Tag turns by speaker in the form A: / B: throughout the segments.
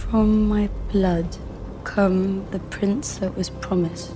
A: From my blood come the prince that was promised.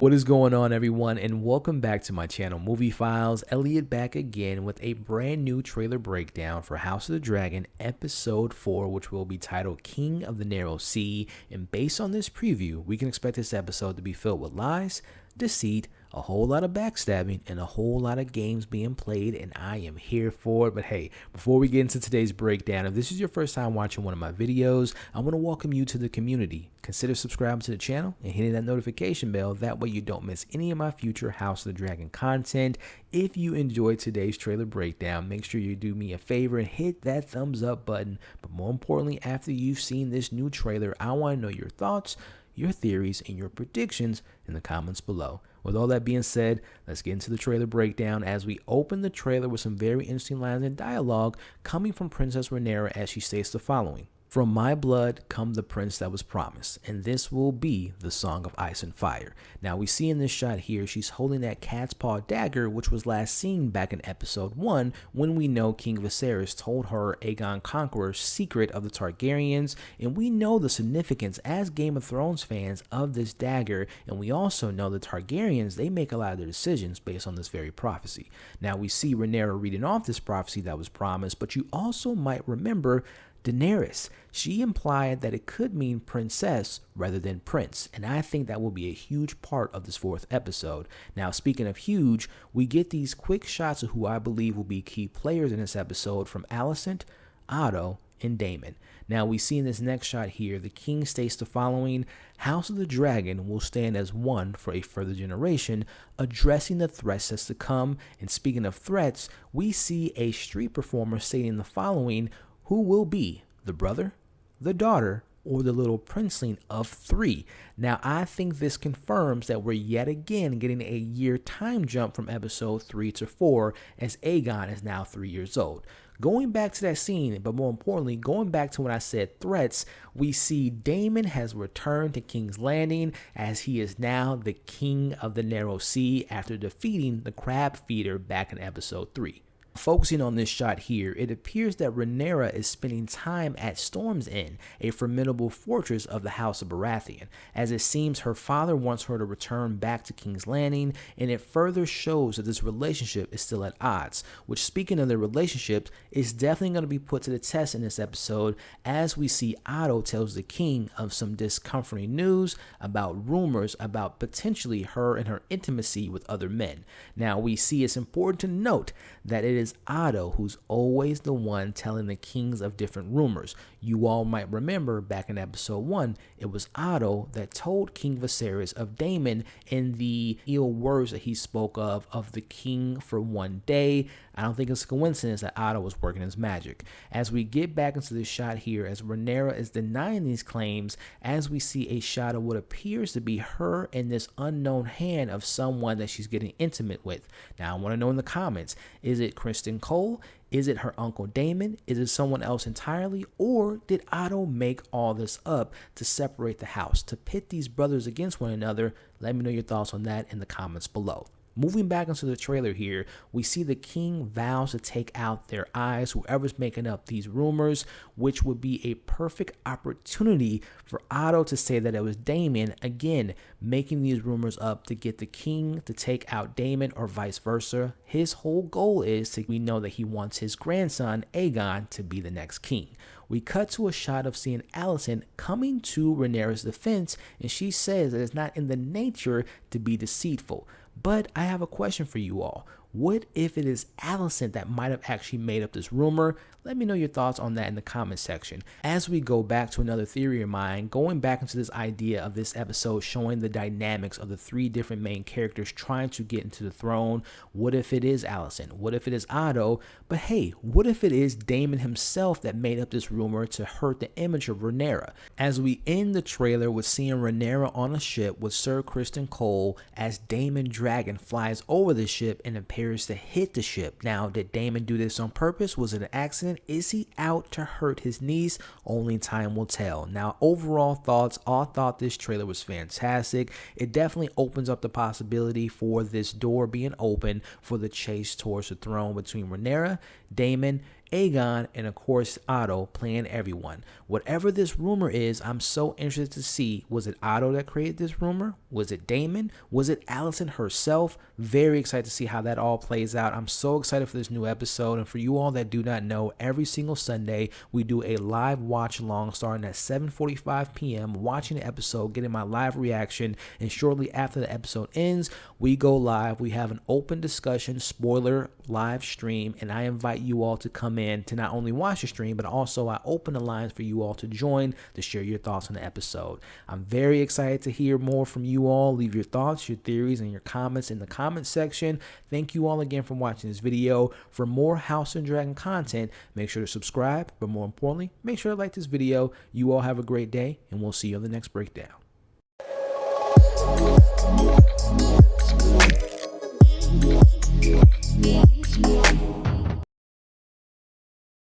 B: What is going on, everyone, and welcome back to my channel, MovieFiles. Elliot back again with a brand new trailer breakdown for House of the Dragon Episode 4, which will be titled King of the Narrow Sea. And based on this preview, we can expect this episode to be filled with lies, deceit, a whole lot of backstabbing, and a whole lot of games being played, and I am here for it. But hey, before we get into today's breakdown, if this is your first time watching one of my videos, I want to welcome you to the community. Consider subscribing to the channel and hitting that notification bell. That way you don't miss any of my future House of the Dragon content. If you enjoyed today's trailer breakdown, make sure you do me a favor and hit that thumbs up button. But more importantly, after you've seen this new trailer, I want to know your thoughts, your theories, and your predictions in the comments below. With all that being said, let's get into the trailer breakdown as we open the trailer with some very interesting lines and dialogue coming from Princess Rhaenyra as she states the following. From my blood come the prince that was promised, and this will be the Song of Ice and Fire. Now we see in this shot here, she's holding that Catspaw dagger, which was last seen back in episode 1 when we know King Viserys told her Aegon Conqueror's secret of the Targaryens, and we know the significance as Game of Thrones fans of this dagger, and we also know the Targaryens, they make a lot of their decisions based on this very prophecy. Now we see Rhaenyra reading off this prophecy that was promised, but you also might remember Daenerys. She implied that it could mean princess rather than prince, and I think that will be a huge part of this fourth episode. Now, speaking of huge, we get these quick shots of who I believe will be key players in this episode from Alicent, Otto, and Daemon. Now, we see in this next shot here, the king states the following: House of the Dragon will stand as one for a further generation, addressing the threats that's to come. And speaking of threats, we see a street performer stating the following: who will be the brother, the daughter, or the little princeling of 3. Now, I think this confirms that we're yet again getting a year time jump from episode 3 to 4, as Aegon is now 3 years old. Going back to that scene, but more importantly, going back to when I said threats, we see Daemon has returned to King's Landing as he is now the King of the Narrow Sea after defeating the Crab Feeder back in episode 3. Focusing on this shot here, it appears that Rhaenyra is spending time at Storm's End, a formidable fortress of the House of Baratheon, as it seems her father wants her to return back to King's Landing, and it further shows that this relationship is still at odds, which, speaking of their relationship, is definitely going to be put to the test in this episode, as we see Otto tells the king of some discomforting news about rumors about potentially her and her intimacy with other men. Now, we see it's important to note that it is Otto who's always the one telling the kings of different rumors. You all might remember back in episode 1, it was Otto that told King Viserys of Daemon in the ill words that he spoke of the king for one day. I don't think it's a coincidence that Otto was working his magic. As we get back into this shot here, as Rhaenyra is denying these claims, as we see a shot of what appears to be her and this unknown hand of someone that she's getting intimate with. Now, I want to know in the comments, is it Kristen Cole? Is it her uncle Daemon? Is it someone else entirely? Or did Otto make all this up to separate the house, to pit these brothers against one another? Let me know your thoughts on that in the comments below. Moving back into the trailer here, we see the king vows to take out their eyes, whoever's making up these rumors, which would be a perfect opportunity for Otto to say that it was Daemon, again, making these rumors up to get the king to take out Daemon or vice versa. His whole goal is we know that he wants his grandson, Aegon, to be the next king. We cut to a shot of seeing Alicent coming to Rhaenyra's defense, and she says that it's not in the nature to be deceitful. But I have a question for you all. What if it is Alicent that might have actually made up this rumor? Let me know your thoughts on that in the comment section. As we go back to another theory of mine, going back into this idea of this episode showing the dynamics of the 3 different main characters trying to get into the throne. What if it is Alicent? What if it is Otto? But hey, what if it is Daemon himself that made up this rumor to hurt the image of Rhaenyra? As we end the trailer with seeing Rhaenyra on a ship with Sir Kristen Cole as Daemon Dragon flies over the ship and appears to hit the ship. Now, did Daemon do this on purpose? Was it an accident? Is he out to hurt his niece? Only time will tell. Now, overall thoughts, I thought this trailer was fantastic. It definitely opens up the possibility for this door being open for the chase towards the throne between Rhaenyra, Daemon, Aegon, and of course Otto playing everyone. Whatever this rumor is, I'm so interested to see. Was it Otto that created this rumor? Was it Daemon? Was it Alicent herself? Very excited to see how that all plays out. I'm so excited for this new episode. And for you all that do not know, every single Sunday we do a live watch along starting at 7:45 p.m. watching the episode, getting my live reaction, and shortly after the episode ends, we go live. We have an open discussion, spoiler live stream, and I invite you all to come in to not only watch the stream, but also I open the lines for you all to join to share your thoughts on the episode. I'm very excited to hear more from you all. Leave your thoughts, your theories, and your comments in the comment section. Thank you all again for watching this video. For more House of Dragon content, make sure to subscribe, but more importantly, make sure to like this video. You all have a great day, and we'll see you on the next breakdown.